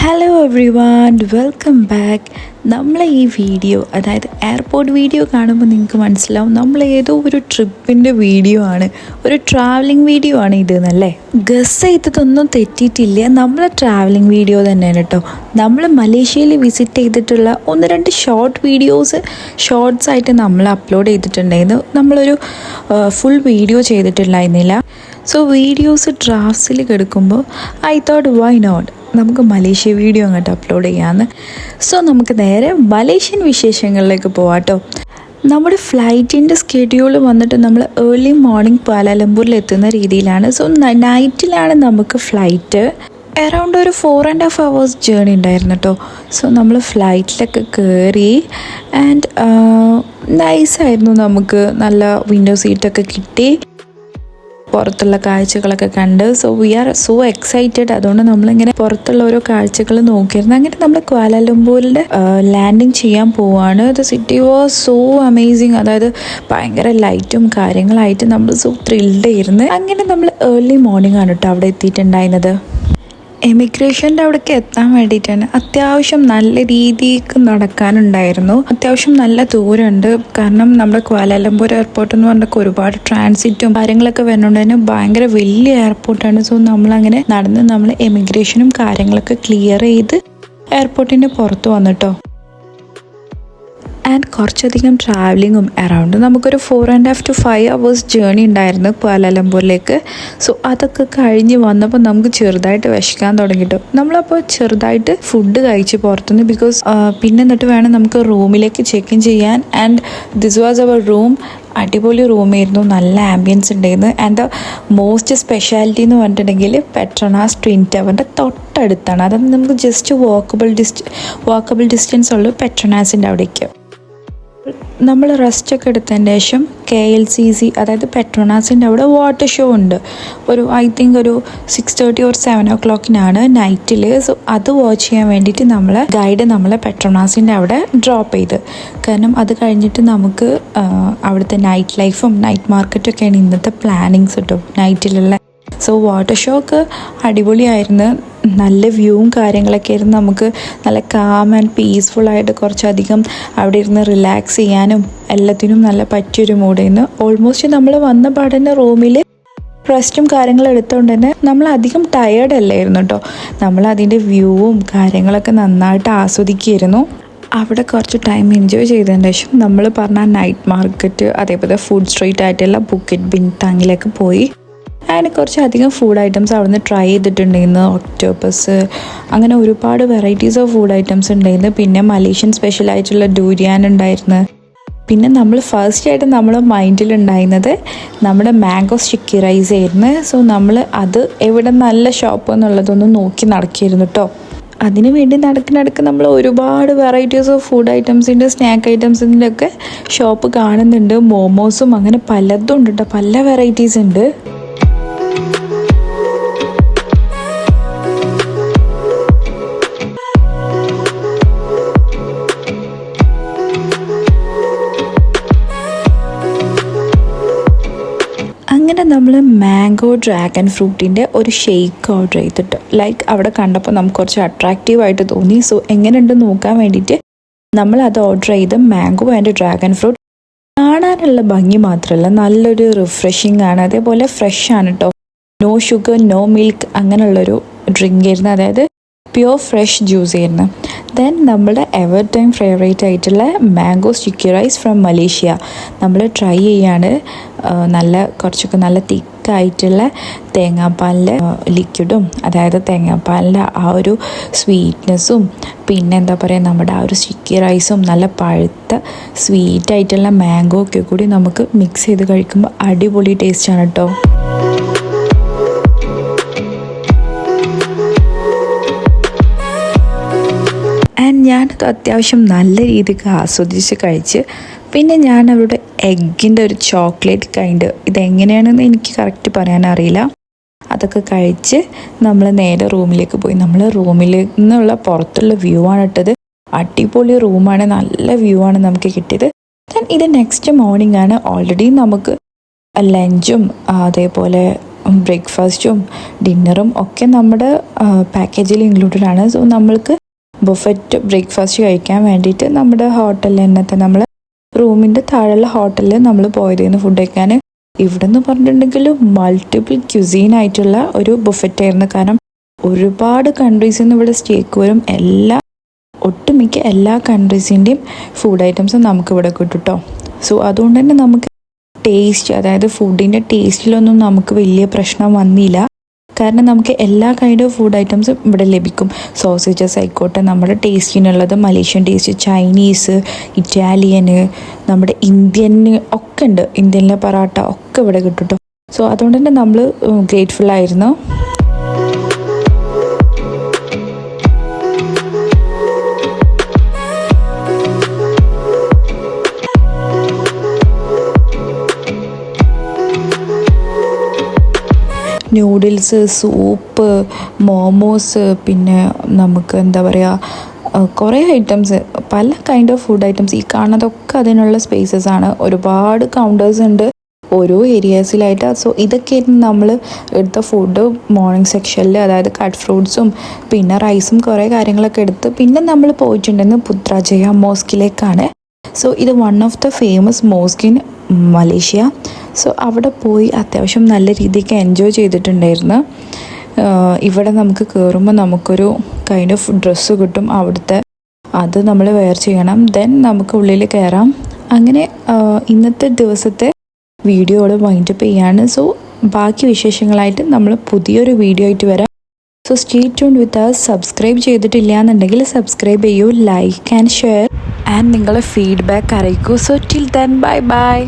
Hello every one, welcome back. നമ്മളെ ഈ video, അതായത് എയർപോർട്ട് വീഡിയോ കാണുമ്പോൾ നിങ്ങൾക്ക് മനസ്സിലാവും നമ്മൾ ഏതോ ഒരു ട്രിപ്പിൻ്റെ വീഡിയോ ആണ്, ഒരു ട്രാവലിംഗ് വീഡിയോ ആണ് ഇതെന്നല്ലേ. ഗസ് ചെയ്തതൊന്നും തെറ്റിയിട്ടില്ല, നമ്മളെ ട്രാവലിംഗ് വീഡിയോ തന്നെയാണ് കേട്ടോ. നമ്മൾ മലേഷ്യയിൽ വിസിറ്റ് ചെയ്തിട്ടുള്ള ഒന്ന് രണ്ട് ഷോർട്സ് ആയിട്ട് നമ്മൾ അപ്ലോഡ് ചെയ്തിട്ടുണ്ടായിരുന്നു. നമ്മളൊരു ഫുൾ വീഡിയോ ചെയ്തിട്ടുണ്ടായിരുന്നില്ല. സോ വീഡിയോസ് ഡ്രാഫ്റ്റ്സിൽ കിടക്കുമ്പോൾ ഐ തോട്ട് വൈ നോട്ട്, നമുക്ക് മലേഷ്യ വീഡിയോ അങ്ങോട്ട് അപ്ലോഡ് ചെയ്യാമെന്ന്. സോ നമുക്ക് നേരെ മലേഷ്യൻ വിശേഷങ്ങളിലേക്ക് പോവാട്ടോ. നമ്മുടെ ഫ്ലൈറ്റിൻ്റെ സ്കെഡ്യൂൾ വന്നിട്ട് നമ്മൾ ഏർലി മോർണിംഗ് ക്വാലാലംപൂരിൽ എത്തുന്ന രീതിയിലാണ്. സോ നൈറ്റിലാണ് നമുക്ക് ഫ്ലൈറ്റ്. അറൗണ്ട് ഒരു 4.5 hours ജേർണി ഉണ്ടായിരുന്നു കേട്ടോ. സോ നമ്മൾ ഫ്ലൈറ്റിലൊക്കെ കയറി ആൻഡ് നൈസായിരുന്നു, നമുക്ക് നല്ല വിൻഡോ സീറ്റൊക്കെ കിട്ടി, പുറത്തുള്ള കാഴ്ചകളൊക്കെ കണ്ട്. So we are so excited. അതുകൊണ്ട് നമ്മളിങ്ങനെ പുറത്തുള്ള ഓരോ കാഴ്ചകൾ നോക്കിയിരുന്നു. അങ്ങനെ നമ്മൾ ക്വാലാലംപൂരിൻ്റെ ലാൻഡിങ് ചെയ്യാൻ പോവാണ്. The city was so amazing, അതായത് ഭയങ്കര ലൈറ്റും കാര്യങ്ങളായിട്ട് നമ്മൾ സോ ത്രിൽഡ് ആയിരുന്നു. അങ്ങനെ നമ്മൾ ഏർലി മോർണിംഗ് ആണ് കേട്ടോ അവിടെ എത്തിയിട്ടുണ്ടായിരുന്നത്. എമിഗ്രേഷൻ്റെ അവിടേക്ക് എത്താൻ വേണ്ടിയിട്ടാണ് അത്യാവശ്യം നല്ല രീതിക്ക് നടക്കാനുണ്ടായിരുന്നു. അത്യാവശ്യം നല്ല ദൂരമുണ്ട്, കാരണം നമ്മുടെ ക്വാലാലംപൂർ എയർപോർട്ട് എന്ന് പറഞ്ഞാൽ ഒരുപാട് ട്രാൻസിറ്റും കാര്യങ്ങളൊക്കെ വരുന്നുണ്ട്. തന്നെ ഭയങ്കര വലിയ എയർപോർട്ടാണ്. സോ നമ്മളങ്ങനെ നടന്ന് നമ്മൾ എമിഗ്രേഷനും കാര്യങ്ങളൊക്കെ ക്ലിയർ ചെയ്ത് എയർപോർട്ടിൻ്റെ പുറത്ത് വന്നിട്ടോ. ആൻഡ് കുറച്ചധികം ട്രാവലിങ്ങും അറൗണ്ട് നമുക്കൊരു 4.5 to 5 hours ജേർണി ഉണ്ടായിരുന്നു ക്വാലാലംപൂരിലേക്ക്. സോ അതൊക്കെ കഴിഞ്ഞ് വന്നപ്പോൾ നമുക്ക് ചെറുതായിട്ട് വിശക്കാൻ തുടങ്ങിയിട്ടു. നമ്മളപ്പോൾ ചെറുതായിട്ട് ഫുഡ് കഴിച്ച് പുറത്തുനിന്ന്, ബിക്കോസ് പിന്നെ എന്നിട്ട് വേണം നമുക്ക് റൂമിലേക്ക് ചെക്ക് ഇൻ ചെയ്യാൻ. And this was our room. അടിപൊളി റൂമായിരുന്നു, നല്ല ആംബിയൻസ് ഉണ്ടായിരുന്നു. ആൻഡ് ദ മോസ്റ്റ് സ്പെഷ്യാലിറ്റി എന്ന് പറഞ്ഞിട്ടുണ്ടെങ്കിൽ പെട്രോണാസ് ട്വിൻ ടവറിൻ്റെ തൊട്ടടുത്താണ്. അതായത് നമുക്ക് ജസ്റ്റ് വാക്കബിൾ ഡിസ്റ്റൻസ് ഉള്ളൂ പെട്രോണാസിൻ്റെ അവിടേക്ക്. നമ്മൾ റെസ്റ്റൊക്കെ എടുത്തതിന് ശേഷം KLCC, അതായത് പെട്രോണാസിൻ്റെ അവിടെ വാട്ടർ ഷോ ഉണ്ട്. ഐ തിങ്ക് ഒരു 6:30 or 7 o'clock നൈറ്റിൽ. സോ അത് വാച്ച് ചെയ്യാൻ വേണ്ടിയിട്ട് നമ്മളെ പെട്രോണാസിൻ്റെ അവിടെ ഡ്രോപ്പ് ചെയ്ത്. കാരണം അത് കഴിഞ്ഞിട്ട് നമുക്ക് അവിടുത്തെ നൈറ്റ് ലൈഫും നൈറ്റ് മാർക്കറ്റൊക്കെയാണ് ഇന്നത്തെ പ്ലാനിങ്സ് കേട്ടോ നൈറ്റിലുള്ള. സോ വാട്ടർ ഷോ ഒക്കെ അടിപൊളിയായിരുന്നു, നല്ല വ്യൂവും കാര്യങ്ങളൊക്കെ ആയിരുന്നു. നമുക്ക് നല്ല കാം ആൻഡ് പീസ്ഫുള്ളായിട്ട് കുറച്ചധികം അവിടെ ഇരുന്ന് റിലാക്സ് ചെയ്യാനും എല്ലാത്തിനും നല്ല പറ്റിയൊരു മൂഡായിരുന്നു. ഓൾമോസ്റ്റ് നമ്മൾ വന്ന പാടന്നെ റൂമിൽ റെസ്റ്റും കാര്യങ്ങളും എടുത്തുകൊണ്ട് തന്നെ നമ്മൾ അധികം ടയേർഡ് അല്ലായിരുന്നു കേട്ടോ. നമ്മൾ അതിൻ്റെ വ്യൂവും കാര്യങ്ങളൊക്കെ നന്നായിട്ട് ആസ്വദിക്കുകയായിരുന്നു. അവിടെ കുറച്ച് ടൈം എൻജോയ് ചെയ്തതിന് ശേഷം നമ്മൾ പറഞ്ഞ നൈറ്റ് മാർക്കറ്റ്, അതേപോലെ ഫുഡ് സ്ട്രീറ്റ് ആയിട്ടുള്ള ബുക്കറ്റ് ബിൻതാങ്ങിലേക്ക് പോയി. അതിന് കുറച്ചധികം ഫുഡ് ഐറ്റംസ് അവിടെ നിന്ന് ട്രൈ ചെയ്തിട്ടുണ്ടായിരുന്നു. ഒക്ടോപ്പസ്, അങ്ങനെ ഒരുപാട് വെറൈറ്റീസ് ഓഫ് ഫുഡ് ഐറ്റംസ് ഉണ്ടായിരുന്നു. പിന്നെ മലേഷ്യൻ സ്പെഷ്യലായിട്ടുള്ള ഡൂരിയാൻ ഉണ്ടായിരുന്നു. പിന്നെ നമ്മൾ ഫസ്റ്റ് ആയിട്ട് നമ്മളെ മൈൻഡിലുണ്ടായിരുന്നത് നമ്മുടെ മാംഗോ സ്റ്റിക്കി റൈസ് ആയിരുന്നു. സോ നമ്മൾ അത് എവിടെ നല്ല ഷോപ്പ് എന്നുള്ളതൊന്നും നോക്കി നടക്കിയിരുന്നു കേട്ടോ. അതിന് വേണ്ടി നടക്ക് നമ്മൾ ഒരുപാട് വെറൈറ്റീസ് ഓഫ് ഫുഡ് ഐറ്റംസിൻ്റെ, സ്നാക്ക് ഐറ്റംസിൻ്റെ ഒക്കെ ഷോപ്പ് കാണുന്നുണ്ട്. മോമോസും അങ്ങനെ പലതും ഉണ്ട് കേട്ടോ, പല വെറൈറ്റീസ് ഉണ്ട്. അങ്ങനെ നമ്മൾ മാംഗോ ഡ്രാഗൺ ഫ്രൂട്ടിൻ്റെ ഒരു ഷെയ്ക്ക് ഓർഡർ ചെയ്തിട്ട്, അവിടെ കണ്ടപ്പോൾ നമുക്ക് കുറച്ച് അട്രാക്റ്റീവായിട്ട് തോന്നി. സോ എങ്ങനെയുണ്ടെന്ന് നോക്കാൻ വേണ്ടിയിട്ട് നമ്മൾ അത് ഓർഡർ ചെയ്ത് മാംഗോ ആൻഡ് ഡ്രാഗൺ ഫ്രൂട്ട്. കാണാനുള്ള ഭംഗി മാത്രമല്ല, നല്ലൊരു റിഫ്രഷിങ് ആണ്, അതേപോലെ ഫ്രഷ് ആണ് കേട്ടോ. നോ ഷുഗർ, നോ മിൽക്ക്, അങ്ങനെയുള്ളൊരു ഡ്രിങ്ക് ആയിരുന്നു, അതായത് പ്യുവർ ഫ്രഷ് ജ്യൂസ് ആയിരുന്നു. ദെൻ നമ്മുടെ എവർ ടൈം ഫേവറേറ്റ് ആയിട്ടുള്ള mango sticky rice from Malaysia നമ്മൾ ട്രൈ ചെയ്യാണ്. കുറച്ചൊക്കെ നല്ല തിക്കായിട്ടുള്ള തേങ്ങാപ്പാലിൻ്റെ ലിക്വിഡും, അതായത് തേങ്ങാപ്പാലിൻ്റെ ആ ഒരു സ്വീറ്റ്നെസ്സും, പിന്നെ എന്താ പറയുക, നമ്മുടെ ആ ഒരു സ്റ്റിക്കി റൈസും നല്ല പഴുത്ത സ്വീറ്റായിട്ടുള്ള മാംഗോ ഒക്കെ കൂടി നമുക്ക് മിക്സ് ചെയ്ത് കഴിക്കുമ്പോൾ അടിപൊളി ടേസ്റ്റാണ് കേട്ടോ. ആൻഡ് ഞാനത് അത്യാവശ്യം നല്ല രീതിക്ക് ആസ്വദിച്ച് കഴിച്ച്. പിന്നെ ഞാൻ അവരുടെ എഗ്ഗിൻ്റെ ഒരു ചോക്ലേറ്റ് കൈൻഡ്, ഇതെങ്ങനെയാണെന്ന് എനിക്ക് കറക്റ്റ് പറയാനറിയില്ല, അതൊക്കെ കഴിച്ച് നമ്മൾ നേരെ റൂമിലേക്ക് പോയി. നമ്മൾ റൂമിൽ നിന്നുള്ള പുറത്തുള്ള വ്യൂ ആണ് ഇട്ടത്. അടിപൊളി റൂമാണ്, നല്ല വ്യൂ ആണ് നമുക്ക് കിട്ടിയത്. ദെൻ ഇത് നെക്സ്റ്റ് മോർണിംഗ് ആണ്. ഓൾറെഡി നമുക്ക് ലഞ്ചും അതേപോലെ ബ്രേക്ക്ഫാസ്റ്റും ഡിന്നറും ഒക്കെ നമ്മുടെ പാക്കേജിൽ ഇൻക്ലൂഡഡ് ആണ്. സോ നമ്മൾക്ക് ബുഫറ്റ് ബ്രേക്ക്ഫാസ്റ്റ് കഴിക്കാൻ വേണ്ടിയിട്ട് നമ്മുടെ ഹോട്ടലിൽ തന്നെ നമ്മൾ റൂമിൻ്റെ താഴെയുള്ള ഹോട്ടലിൽ നമ്മൾ പോയതായിരുന്നു ഫുഡ് കഴിക്കാൻ. ഇവിടെ എന്ന് പറഞ്ഞിട്ടുണ്ടെങ്കിൽ മൾട്ടിപ്പിൾ ക്യുസീനായിട്ടുള്ള ഒരു ബുഫറ്റായിരുന്നു. കാരണം ഒരുപാട് കൺട്രീസിൽ നിന്ന് ഇവിടെ സ്റ്റേക്ക് വരും. ഒട്ടുമിക്ക എല്ലാ കൺട്രീസിൻ്റെയും ഫുഡ് ഐറ്റംസും നമുക്കിവിടെ കിട്ടും കേട്ടോ. സോ അതുകൊണ്ട് തന്നെ നമുക്ക് ടേസ്റ്റ്, അതായത് ഫുഡിൻ്റെ ടേസ്റ്റിലൊന്നും നമുക്ക് വലിയ പ്രശ്നം വന്നില്ല. കാരണം നമുക്ക് എല്ലാ കൈൻഡ് ഓഫ് ഫുഡ് ഐറ്റംസും ഇവിടെ ലഭിക്കും. സോസേജസ് ആയിക്കോട്ടെ, നമ്മുടെ ടേസ്റ്റിനുള്ളത് മലേഷ്യൻ ടേസ്റ്റ്, ചൈനീസ്, ഇറ്റാലിയന്, നമ്മുടെ ഇന്ത്യൻ ഒക്കെ ഉണ്ട്. ഇന്ത്യനിലെ പൊറാട്ട ഒക്കെ ഇവിടെ കിട്ടും കേട്ടോ. സോ അതുകൊണ്ട് തന്നെ നമ്മൾ ഗ്രേറ്റ്ഫുള്ളായിരുന്നു. ന്യൂഡിൽസ്, സൂപ്പ്, മോമോസ്, പിന്നെ നമുക്ക് എന്താ പറയുക കുറേ ഐറ്റംസ്, പല കൈൻഡ് ഓഫ് ഫുഡ് ഐറ്റംസ്. ഈ കാണുന്നതൊക്കെ അതിനുള്ള സ്പേസസ് ആണ്. ഒരുപാട് കൗണ്ടേഴ്സ് ഉണ്ട് ഓരോ ഏരിയാസിലായിട്ട്. സോ ഇതൊക്കെയായിരുന്നു നമ്മൾ എടുത്ത ഫുഡ് മോർണിംഗ് സെക്ഷനിൽ. അതായത് കട്ട് ഫ്രൂട്ട്സും പിന്നെ റൈസും കുറേ കാര്യങ്ങളൊക്കെ എടുത്ത് പിന്നെ നമ്മൾ പോയിട്ടുണ്ടെന്ന് പുത്രാജയ മോസ്കിലേക്കാണ്. സോ ഇത് one of the famous mosque in Malaysia. So അവിടെ പോയി അത്യാവശ്യം നല്ല രീതിക്ക് എൻജോയ് ചെയ്തിട്ടുണ്ടായിരുന്നു. ഇവിടെ നമുക്ക് കയറുമ്പോൾ നമുക്കൊരു കൈൻഡ് ഓഫ് ഡ്രസ്സ് കിട്ടും അവിടുത്തെ, അത് നമ്മൾ വെയർ ചെയ്യണം. ദെൻ നമുക്ക് ഉള്ളിൽ കയറാം. അങ്ങനെ ഇന്നത്തെ ദിവസത്തെ വീഡിയോകൾ വൈൻഡപ്പ് ചെയ്യാണ്. സോ ബാക്കി വിശേഷങ്ങളായിട്ട് നമ്മൾ പുതിയൊരു വീഡിയോ ആയിട്ട് വരാം. സോ സ്റ്റേ ട്യൂൺഡ് വിത്ത് us. സബ്സ്ക്രൈബ് ചെയ്തിട്ടില്ല എന്നുണ്ടെങ്കിൽ സബ്സ്ക്രൈബ് ചെയ്യൂ, ലൈക്ക് ആൻഡ് ഷെയർ ആൻഡ് നിങ്ങളുടെ ഫീഡ്ബാക്ക് അറിയിക്കൂ. So till then bye bye.